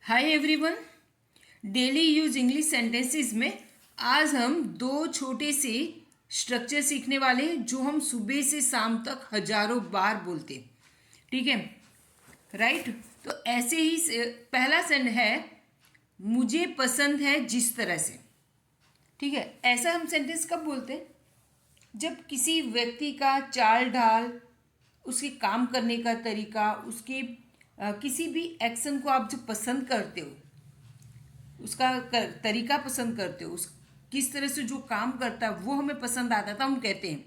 Hi everyone. Daily use English sentences में आज हम दो छोटे से स्ट्रक्चर सीखने वाले हैं जो हम सुबह से शाम तक हजारों बार बोलते हैं। ठीक है, राइट। तो ऐसे ही पहला सेंड है मुझे पसंद है जिस तरह से। ठीक है, ऐसा हम सेंटेंस कब बोलते हैं? जब किसी व्यक्ति का चाल ढाल, उसके काम करने का तरीका, उसके किसी भी एक्शन को आप जो पसंद करते हो, उसका तरीका पसंद करते हो, उस किस तरह से जो काम करता है वो हमें पसंद आता था, हम कहते हैं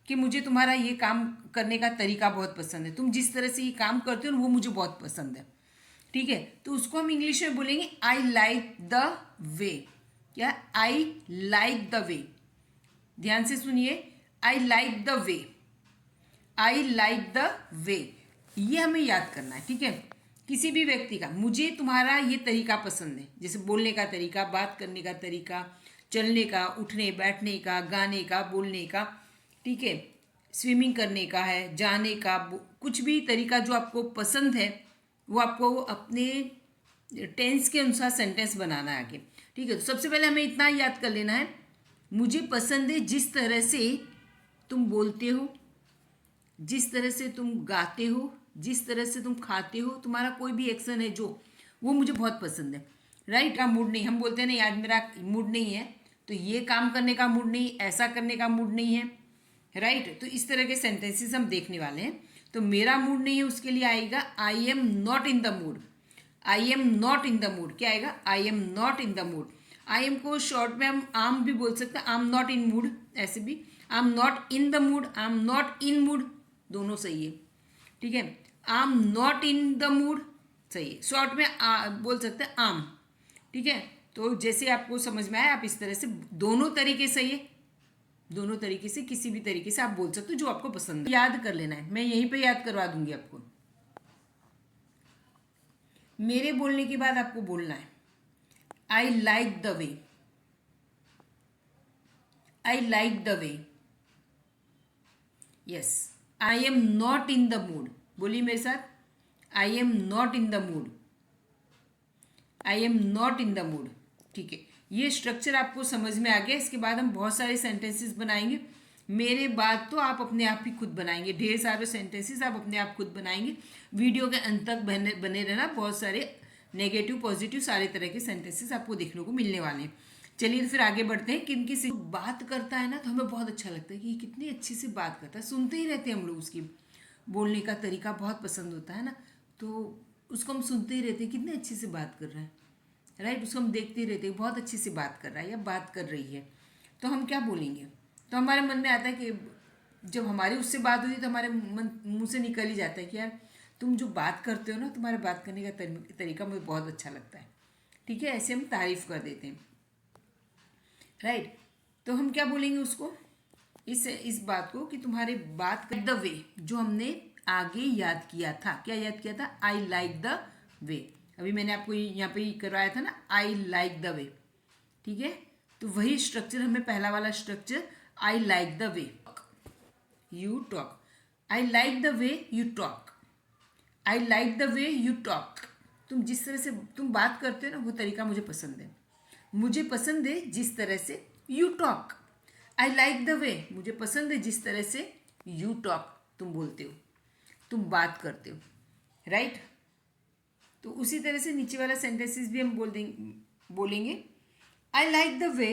कि मुझे तुम्हारा ये काम करने का तरीका बहुत पसंद है, तुम जिस तरह से ये काम करते हो वो मुझे बहुत पसंद है। ठीक है, तो उसको हम इंग्लिश में बोलेंगे आई लाइक द वे। क्या? I like the way. ध्यान से सुनिए, I like the way, I like the way, ये हमें याद करना है। ठीक है, किसी भी व्यक्ति का मुझे तुम्हारा ये तरीका पसंद है, जैसे बोलने का तरीका, बात करने का तरीका, चलने का, उठने बैठने का, गाने का, बोलने का, ठीक है, स्विमिंग करने का है, जाने का, कुछ भी तरीका जो आपको पसंद है वो आपको अपने टेंस के अनुसार सेंटेंस बनाना है आगे। ठीक है, तो सबसे पहले हमें इतना याद कर लेना है, मुझे पसंद है जिस तरह से तुम बोलते हो, जिस तरह से तुम गाते हो, जिस तरह से तुम खाते हो, तुम्हारा कोई भी एक्शन है जो, वो मुझे बहुत पसंद है। राइट, का मूड नहीं, हम बोलते हैं नहीं आज मेरा मूड नहीं है, तो ये काम करने का मूड नहीं, ऐसा करने का मूड नहीं है। राइट, तो इस तरह के सेंटेंसेस हम देखने वाले हैं। तो मेरा मूड नहीं है, उसके लिए आएगा आई am not in the mood. I am not in the mood, क्या आएगा? आई am not in the mood. I M को शॉर्ट में हम आम भी बोल सकते हैं, I am not in mood, ऐसे भी आई am not in the mood, I am not in mood, दोनों सही है। ठीक है, I am not in the mood सही है, शॉर्ट में बोल सकते हैं आम। ठीक है, तो जैसे आपको समझ में आया, आप इस तरह से दोनों तरीके सही है, दोनों तरीके से किसी भी तरीके से आप बोल सकते हो जो आपको पसंद है। याद कर लेना है, मैं यहीं पे याद करवा दूंगी आपको। मेरे बोलने के बाद आपको बोलना है I like the way, I like the way. Yes, I am not in the mood, बोलिए मेरे साथ, आई am not in the mood, I am not in the mood. ठीक है, ये स्ट्रक्चर आपको समझ में आ गया। इसके बाद हम बहुत सारे सेंटेंसेस बनाएंगे। मेरे बाद तो आप अपने आप ही खुद बनाएंगे, ढेर सारे सेंटेंसेस आप अपने आप खुद बनाएंगे। वीडियो के अंत तक बने रहना, बहुत सारे नेगेटिव पॉजिटिव सारे तरह के सेंटेंसेस आपको देखने को मिलने वाले हैं। चलिए फिर आगे बढ़ते हैं। किन किसी बात करता है ना, तो हमें बहुत अच्छा लगता है कि कितनी अच्छी से बात करता है, सुनते ही रहते हैं हम लोग, उसकी बोलने का तरीका बहुत पसंद होता है ना, तो उसको हम सुनते ही रहते हैं, कितने अच्छे से बात कर रहा है। राइट, उसको हम देखते ही रहते हैं, बहुत अच्छी से बात कर रहा है या बात कर रही है, तो हम क्या बोलेंगे? तो हमारे मन में आता है कि जब हमारी उससे बात होती है तो हमारे मन मुंह से निकल ही जाता है कि यार तुम जो बात करते हो ना, तुम्हारे बात करने का तरीका मुझे बहुत अच्छा लगता है। ठीक है, ऐसे हम तारीफ कर देते हैं। राइट, तो हम क्या बोलेंगे उसको, इस बात को कि तुम्हारे बात का द वे जो हमने आगे याद किया था। क्या याद किया था? आई लाइक द वे। अभी मैंने आपको यहाँ पे करवाया था ना, आई लाइक द वे। ठीक है, तो वही स्ट्रक्चर हमें, पहला वाला structure, I like the way you talk, I like the way you talk, I like the way you talk. तुम जिस तरह से तुम बात करते हो ना, वो तरीका मुझे पसंद है। मुझे पसंद है जिस तरह से you talk, I like the वे, मुझे पसंद है जिस तरह से यू टॉक, तुम बोलते हो, तुम बात करते हो। राइट, तो उसी तरह से नीचे वाला सेंटेंसेस भी हम बोलेंगे आई like the way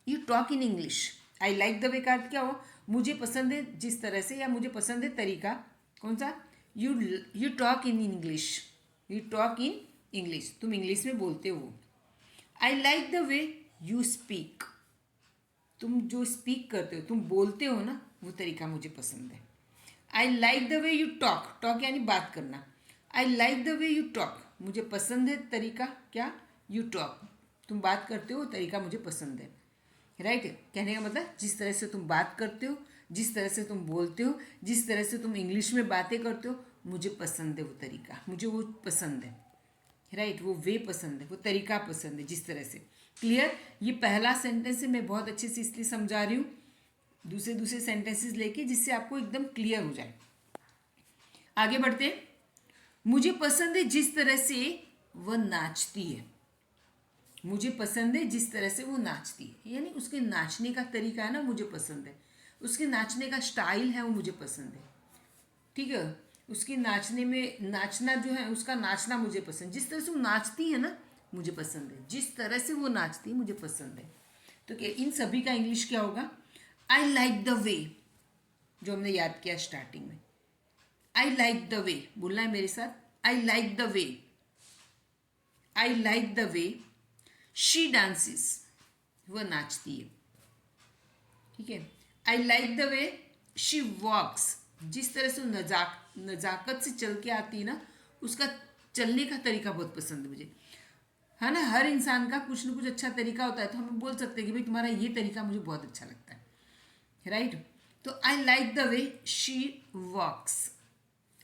you talk in English. I like the वे का अर्थ क्या हो? मुझे पसंद है जिस तरह से, या मुझे पसंद है तरीका, कौन सा? You talk in English, you talk in English, तुम इंग्लिश में बोलते हो। आई like the way you speak, तुम जो स्पीक करते हो, तुम बोलते हो ना, वो तरीका मुझे पसंद है। I like the way you talk, talk यानी बात करना, आई like the way you talk, मुझे पसंद है तरीका, क्या? यू टॉक, तुम बात करते हो, तरीका मुझे पसंद है। राइट, कहने का मतलब जिस तरह से तुम बात करते हो, जिस तरह से तुम बोलते हो, जिस तरह से तुम इंग्लिश में बातें करते हो, मुझे पसंद है वो तरीका, मुझे वो पसंद है। राइट, वो वे पसंद है, वो तरीका पसंद है, जिस तरह से। क्लियर? ये पहला सेंटेंस है, मैं बहुत अच्छे से इसलिए समझा रही हूँ, दूसरे सेंटेंसेस लेके, जिससे आपको एकदम क्लियर हो जाए। आगे बढ़ते हैं। मुझे पसंद है जिस तरह से वह नाचती है। मुझे पसंद है जिस तरह से वो नाचती है, यानी उसके नाचने का तरीका है ना मुझे पसंद है, उसके नाचने का स्टाइल है वो मुझे पसंद है। ठीक है, उसकी नाचने में नाचना जो है, उसका नाचना मुझे पसंद, जिस तरह से वो नाचती है ना मुझे पसंद है, जिस तरह से वो नाचती है मुझे पसंद है। तो क्या इन सभी का इंग्लिश क्या होगा? आई लाइक द वे, जो हमने याद किया स्टार्टिंग में। आई लाइक द वे बोलना है मेरे साथ, I like the way, I like the way she dances, वह नाचती है। ठीक है, I like the way she walks, जिस तरह से नजाकत से चल के आती है ना, उसका चलने का तरीका बहुत पसंद है मुझे, है ना। हर इंसान का कुछ ना कुछ अच्छा तरीका होता है, तो हम बोल सकते हैं कि भाई तुम्हारा ये तरीका मुझे बहुत अच्छा लगता है, राइट। तो I like the way she walks,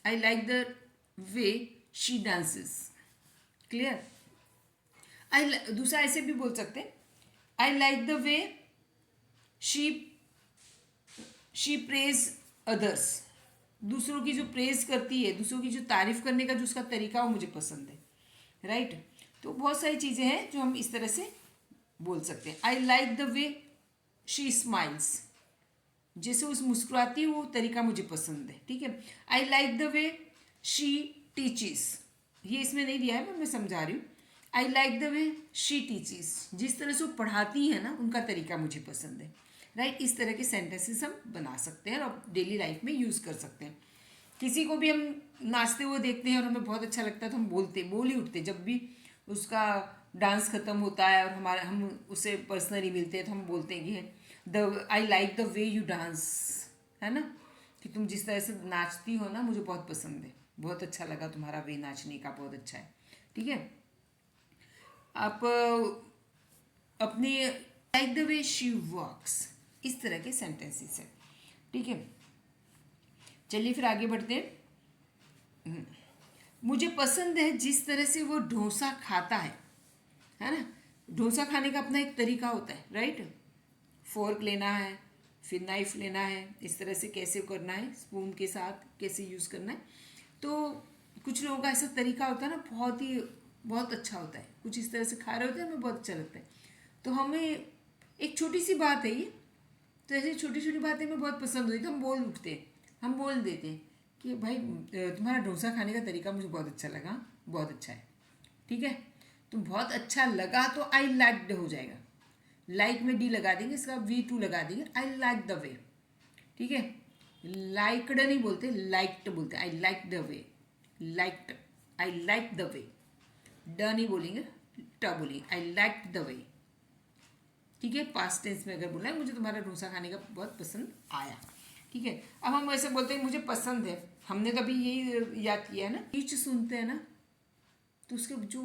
I like the way she dances. Clear? दूसरा ऐसे भी बोल सकते हैं, I like the way she praise others, दूसरों की जो प्रेज करती है, दूसरों की जो तारीफ करने का जो उसका तरीका वो मुझे पसंद है, राइट। तो बहुत सारी चीज़ें हैं जो हम इस तरह से बोल सकते हैं। I like the way she smiles, जैसे उस मुस्कुराती है वो तरीका मुझे पसंद है। ठीक है, I like the way she टीचिस, ये इसमें नहीं दिया है मैं समझा रही हूँ। आई लाइक द वे शी टीचिस, जिस तरह से वो पढ़ाती है ना उनका तरीका मुझे पसंद है, राइट। इस तरह के सेंटेंसेस हम बना सकते हैं और डेली लाइफ में यूज़ कर सकते हैं। किसी को भी हम नाचते हुए देखते हैं और हमें बहुत अच्छा लगता है तो हम बोल ही उठते, जब भी उसका डांस खत्म होता है और हम उससे पर्सनली मिलते हैं तो हम बोलते हैं कि the I like the way you dance, है ना, कि तुम जिस तरह से नाचती हो ना मुझे बहुत पसंद है, बहुत अच्छा लगा तुम्हारा वे नाचने का, बहुत अच्छा है। ठीक है, आप अपनी like the way she walks, इस तरह के सेंटेंसेस हैं। ठीक है, चलिए फिर आगे बढ़ते हैं। मुझे पसंद है जिस तरह से वो डोसा खाता है ना। डोसा खाने का अपना एक तरीका होता है, राइट। फोर्क लेना है, फिर नाइफ लेना है, इस तरह से कैसे करना है, स्पून के साथ कैसे यूज़ करना है। तो कुछ लोगों का ऐसा तरीका होता है ना, बहुत अच्छा होता है, कुछ इस तरह से खा रहे होते हैं, हमें बहुत अच्छा लगता है। तो हमें एक छोटी सी बात है ये, तो ऐसी छोटी छोटी बातें हमें बहुत पसंद हुई तो हम बोल उठते हैं, हम बोल देते हैं कि भाई तुम्हारा डोसा खाने का तरीका मुझे बहुत अच्छा लगा, बहुत अच्छा है। ठीक है, तो बहुत अच्छा लगा तो आई लाइक्ड हो जाएगा, लाइक में डी लगा देंगे, इसका V2 लगा देंगे, आई लाइक द वे। ठीक है, लाइक्ड नहीं बोलते, लाइक्ड बोलते, आई like the way, liked, I like the वे, ड नहीं बोलेंगे, ट बोलेंगे, आई लाइक द वे। ठीक है, पास्ट टेंस में अगर बोला है मुझे तुम्हारा डोसा खाने का बहुत पसंद आया। ठीक है, अब हम ऐसे बोलते हैं मुझे पसंद है, हमने कभी यही याद किया है ना, स्पीच सुनते हैं ना तो उसके जो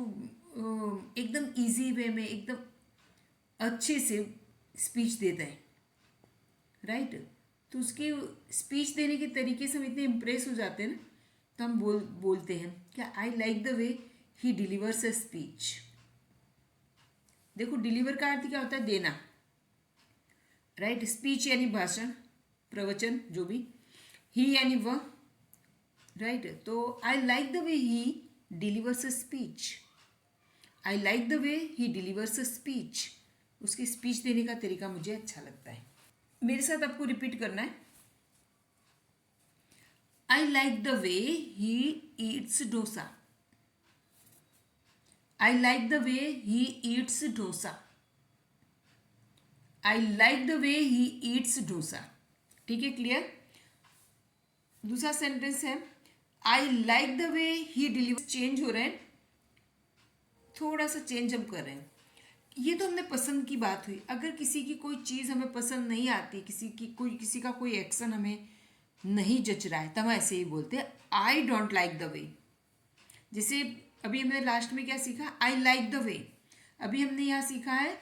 एकदम इजी वे में एकदम अच्छे से स्पीच देता है, राइट। तो उसके स्पीच देने के तरीके से हम इतने इम्प्रेस हो जाते हैं ना, तो हम बोलते हैं क्या, I like the way he delivers a speech. देखो डिलीवर का अर्थ क्या होता है, देना, राइट। स्पीच यानी भाषण, प्रवचन, जो भी, ही यानी वह, राइट। तो I like the way he delivers a speech, I like the way he delivers a speech, उसकी स्पीच देने का तरीका मुझे अच्छा लगता है। मेरे साथ आपको रिपीट करना है, I like the way he eats dosa, I like the way he eats dosa, I like the way he eats dosa. ठीक है, क्लियर। दूसरा सेंटेंस है, I like the way he deliver, change हो रहे हैं, थोड़ा सा चेंज हम कर रहे हैं। ये तो हमने पसंद की बात हुई, अगर किसी की कोई चीज़ हमें पसंद नहीं आती, किसी का कोई एक्शन हमें नहीं जच रहा है, तब हम ऐसे ही बोलते हैं आई डोंट लाइक द वे। जैसे अभी हमने लास्ट में क्या सीखा, आई लाइक द वे, अभी हमने यहाँ सीखा है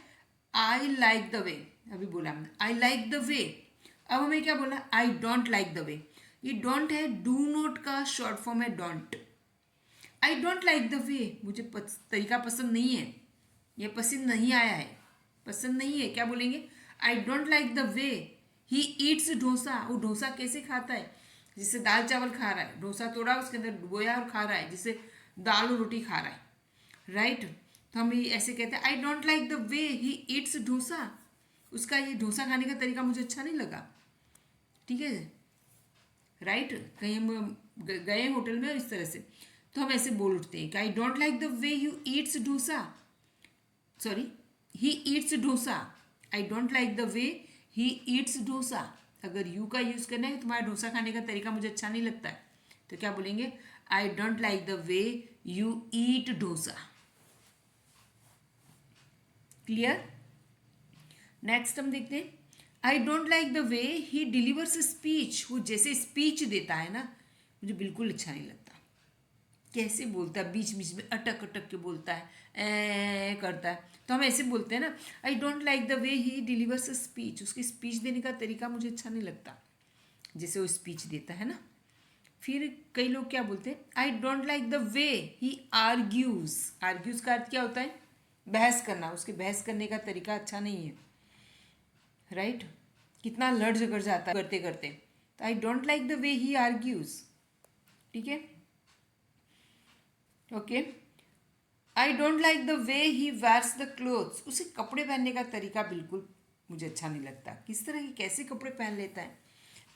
आई लाइक द वे, अभी बोला हमने आई लाइक द वे, अब हमें क्या बोला, आई डोंट लाइक द वे। ये डोंट है, डू नॉट का शॉर्ट फॉर्म है don't. I don't like the वे, मुझे तरीका पसंद नहीं है, ये पसंद नहीं आया है, पसंद नहीं है, क्या बोलेंगे, आई don't like the way he eats dosa, वो डोसा कैसे खाता है, जिससे दाल चावल खा रहा है, डोसा तोड़ा उसके अंदर डुबोया और खा रहा है, जिससे दाल और रोटी खा रहा है, राइट। तो हम ऐसे कहते हैं आई don't like the way he eats dosa, उसका ये डोसा खाने का तरीका मुझे अच्छा नहीं लगा। ठीक है, राइट। कहीं हम गए होटल में और इस तरह से, तो हम ऐसे बोल उठते हैं कि आई don't like the way you Yeats dosa, sorry he eats dosa, I don't like the way he eats dosa. अगर यू का यूज़ करना है, तुम्हारा डोसा खाने का तरीका मुझे अच्छा नहीं लगता है, तो क्या बोलेंगे, आई don't like the way you eat dosa. Clear. Next हम देखते हैं, आई don't like the way he delivers speech, वो जैसे स्पीच देता है ना, मुझे बिल्कुल अच्छा नहीं लगता। कैसे बोलता है, बीच बीच में अटक अटक के बोलता है, करता है, तो हम ऐसे बोलते हैं ना, आई don't like the way he delivers speech, उसकी स्पीच देने का तरीका मुझे अच्छा नहीं लगता जैसे वो स्पीच देता है ना। फिर कई लोग क्या बोलते हैं, आई don't like the way he argues, argues का अर्थ क्या होता है, बहस करना, उसके बहस करने का तरीका अच्छा नहीं है, राइट। कितना लड़ झगड़ जाता है करते करते, तो I don't like the way he argues. ठीक है, okay. I don't like the way he wears the clothes, उसे कपड़े पहनने का तरीका बिल्कुल मुझे अच्छा नहीं लगता, किस तरह के कैसे कपड़े पहन लेता है,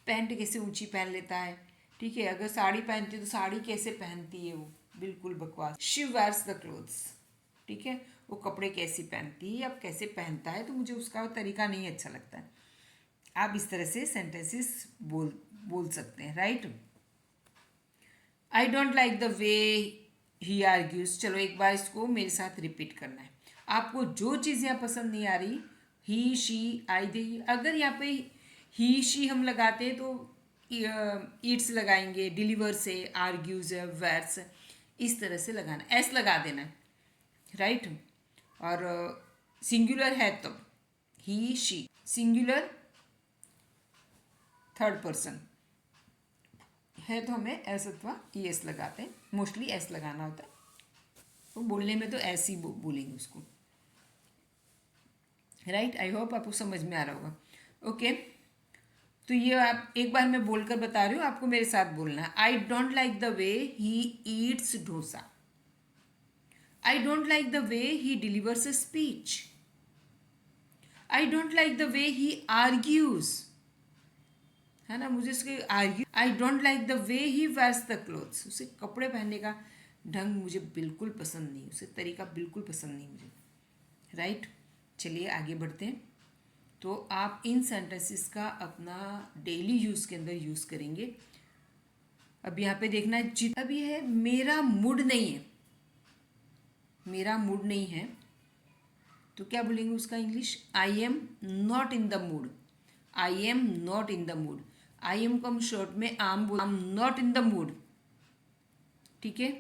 पैंट कैसे ऊंची पहन लेता है, ठीक है, अगर साड़ी पहनती है तो साड़ी कैसे पहनती है, वो बिल्कुल बकवास। शी वेयर्स द क्लोथ्स, ठीक है, वो कपड़े कैसे पहनती है, अब कैसे पहनता है, तो मुझे उसका वो तरीका नहीं अच्छा लगता है। आप इस तरह से सेंटेंसेस बोल सकते हैं, right. I don't like the way he argues, चलो एक बार इसको मेरे साथ रिपीट करना है। आपको जो चीज़ यहाँ पसंद नहीं आ रही, ही शी आई दे, अगर यहाँ पे ही शी हम लगाते हैं तो ईट्स लगाएंगे, डिलीवर से, आर्ग्यूज है, वेयर्स, इस तरह से लगाना, एस लगा देना है, राइट। और सिंगुलर है तो ही शी, सिंगुलर थर्ड पर्सन है तो हमें एस अथवा ई एस लगाते हैं, मोस्टली एस लगाना होता है, तो बोलने में तो ऐसे ही बोलेंगे उसको, राइट। आई होप आपको समझ में आ रहा होगा। ओके, तो ये आप एक बार मैं बोलकर बता रही हूँ, आपको मेरे साथ बोलना है। I don't like the way he eats dosa, I don't like the way he delivers a speech, I don't like the way he argues, है ना, मुझे उसके argue, I don't like the way he wears the clothes, उसे कपड़े पहनने का ढंग मुझे बिल्कुल पसंद नहीं, उसे तरीका बिल्कुल पसंद नहीं मुझे, राइट। चलिए आगे बढ़ते हैं। तो आप इन सेंटेंसेस का अपना डेली यूज़ के अंदर यूज़ करेंगे। अब यहाँ पे देखना है, अब ये है मेरा मूड नहीं है, मेरा मूड नहीं है, तो क्या बोलेंगे उसका English, I am not in the mood, I am not in the mood, I M को हम शॉर्ट में आम नॉट इन द मूड, ठीक है।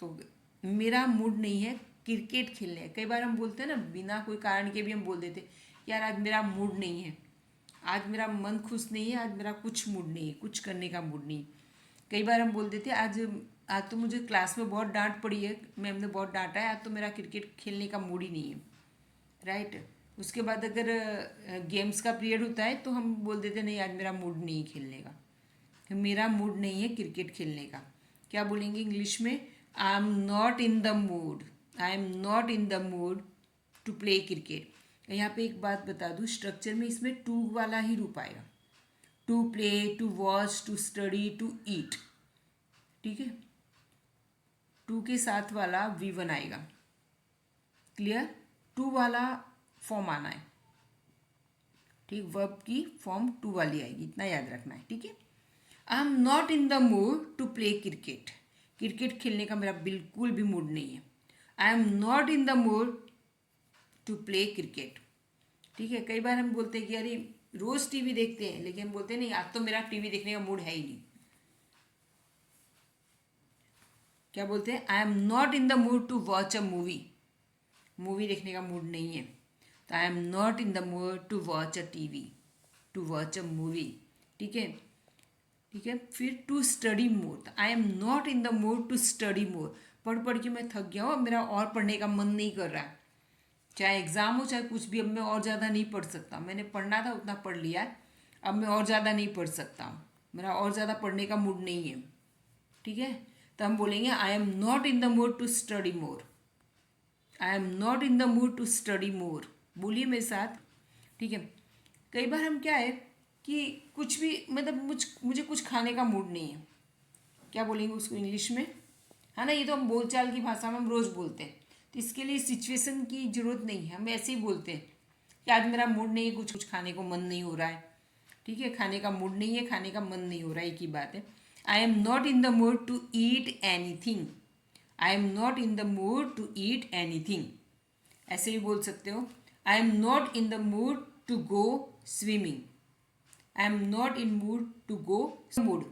तो मेरा मूड नहीं है क्रिकेट खेलने, कई बार हम बोलते हैं ना, बिना कोई कारण के भी हम बोल देते यार आज मेरा मूड नहीं है, आज मेरा मन खुश नहीं है, आज मेरा कुछ मूड नहीं है, कुछ करने का मूड नहीं। कई बार हम बोल देते आज आज तो मुझे क्लास में बहुत डांट पड़ी है, मैम ने बहुत डांटा है, आज तो मेरा क्रिकेट खेलने का मूड ही नहीं है, राइट। उसके बाद अगर गेम्स का पीरियड होता है तो हम बोल देते नहीं आज मेरा मूड नहीं है खेलने का, मेरा मूड नहीं है क्रिकेट खेलने का। क्या बोलेंगे इंग्लिश में, I am not in the mood, I am not in the mood to play cricket. यहाँ पे एक बात बता दूँ, स्ट्रक्चर में इसमें टू वाला ही रूप आएगा, to play, to watch, to study, to eat, ठीक है, टू के साथ वाला V1 आएगा, क्लियर, टू वाला फॉर्म आना है, ठीक, वर्ब की फॉर्म टू वाली आएगी, इतना याद रखना है, ठीक है। I am not in the mood to play cricket, cricket खेलने का मेरा बिल्कुल भी मूड नहीं है, I am not in the mood to play cricket, ठीक है। कई बार हम बोलते हैं कि अरे रोज़ टीवी देखते हैं, लेकिन हम बोलते हैं नहीं आज तो मेरा टीवी देखने का मूड है ही नहीं, क्या बोलते हैं, I am not in the mood to watch a movie, movie देखने का मूड नहीं है, तो I am not in the mood to watch a TV, to watch a movie, ठीक है, ठीक है। फिर to study more, I am not in the mood to study more, पढ़ पढ़ के मैं थक गया हूँ, अब मेरा और पढ़ने का मन नहीं कर रहा है, चाहे एग्ज़ाम हो चाहे कुछ भी, अब मैं और ज़्यादा नहीं पढ़ सकता, मैंने पढ़ना था उतना पढ़ लिया है, अब मैं और ज़्यादा नहीं पढ़ सकता हूँ, मेरा और ज़्यादा पढ़ने का मूड नहीं है, ठीक है। तो हम बोलेंगे I am not in the mood to study more, I am not in the mood to study more. बोलिए मेरे साथ, ठीक है। कई बार हम क्या है कि कुछ भी मतलब मुझे कुछ खाने का मूड नहीं है, क्या बोलेंगे उसको इंग्लिश में, है ना। ये तो हम बोलचाल की भाषा में हम रोज़ बोलते हैं, तो इसके लिए सिचुएशन की ज़रूरत नहीं है, हम ऐसे ही बोलते हैं कि आज मेरा मूड नहीं है, कुछ कुछ खाने को मन नहीं हो रहा है, ठीक है। खाने का मूड नहीं है, खाने का मन नहीं हो रहा है, एक ही बात है। I am not in the mood to eat anything. I am not in the mood to eat anything, ऐसे भी बोल सकते हो। I am not in the mood to go swimming. I am not in mood to go mood.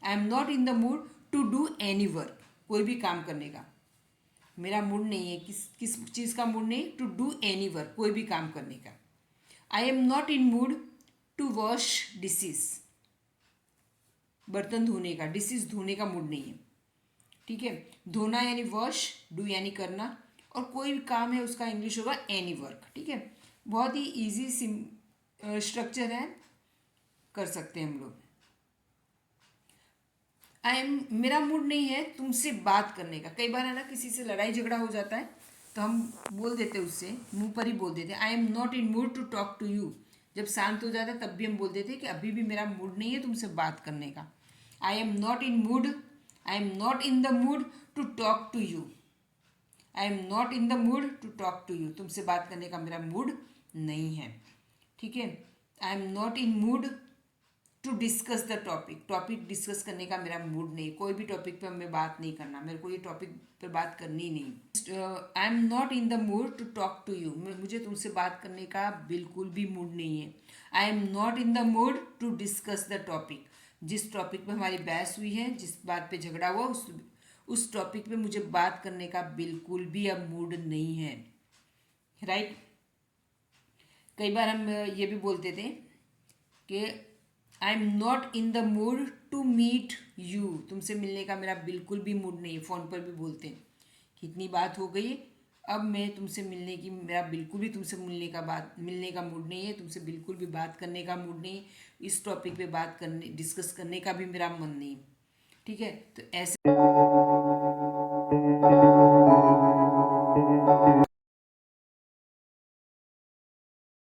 I am not in the mood to do any work. कोई भी काम करने का मेरा मूड नहीं है, किस किस चीज़ का मूड नहीं, टू डू एनी वर्क, कोई भी काम करने का। I am not in mood to wash dishes. बर्तन धोने का, डिशेस धोने का मूड नहीं है, ठीक है। धोना यानी वॉश, डू यानी करना, और कोई भी काम है उसका इंग्लिश होगा एनी वर्क, ठीक है। बहुत ही इजी स्ट्रक्चर है, कर सकते हैं हम लोग। आई एम, मेरा मूड नहीं है तुमसे बात करने का। कई बार है ना किसी से लड़ाई झगड़ा हो जाता है तो हम बोल देते उससे, मुंह पर ही बोल देते I am not in mood to talk to you. जब शांत हो जाता है तब भी हम बोल देते कि अभी भी मेरा मूड नहीं है तुमसे बात करने का। I am not in mood, I am not in the mood to talk to you. I am not in the mood to talk to you, तुमसे बात करने का मेरा मूड नहीं है, ठीक है। I am not in mood to discuss the topic. Topic discuss करने का मेरा मूड नहीं, कोई भी टॉपिक पे हमें बात नहीं करना, मेरे को ये टॉपिक पर बात करनी नहीं। I am not in the mood to talk to you, मुझे तुमसे बात करने का बिल्कुल भी मूड नहीं है। I am not in the mood to discuss the topic. जिस टॉपिक पे हमारी बहस हुई है, जिस बात पे झगड़ा हुआ, उस टॉपिक पे मुझे बात करने का बिल्कुल भी अब मूड नहीं है, राइट। कई बार हम ये भी बोलते थे कि I am not in the mood to meet you. तुमसे मिलने का मेरा बिल्कुल भी मूड नहीं है। फ़ोन पर भी बोलते हैं कि इतनी बात हो गई, अब मैं तुमसे मिलने की, मेरा बिल्कुल भी तुमसे मिलने का मूड नहीं है, तुमसे बिल्कुल भी बात करने का मूड नहीं, इस टॉपिक पे बात करने डिस्कस करने का भी मेरा मन नहीं, ठीक है। तो ऐसे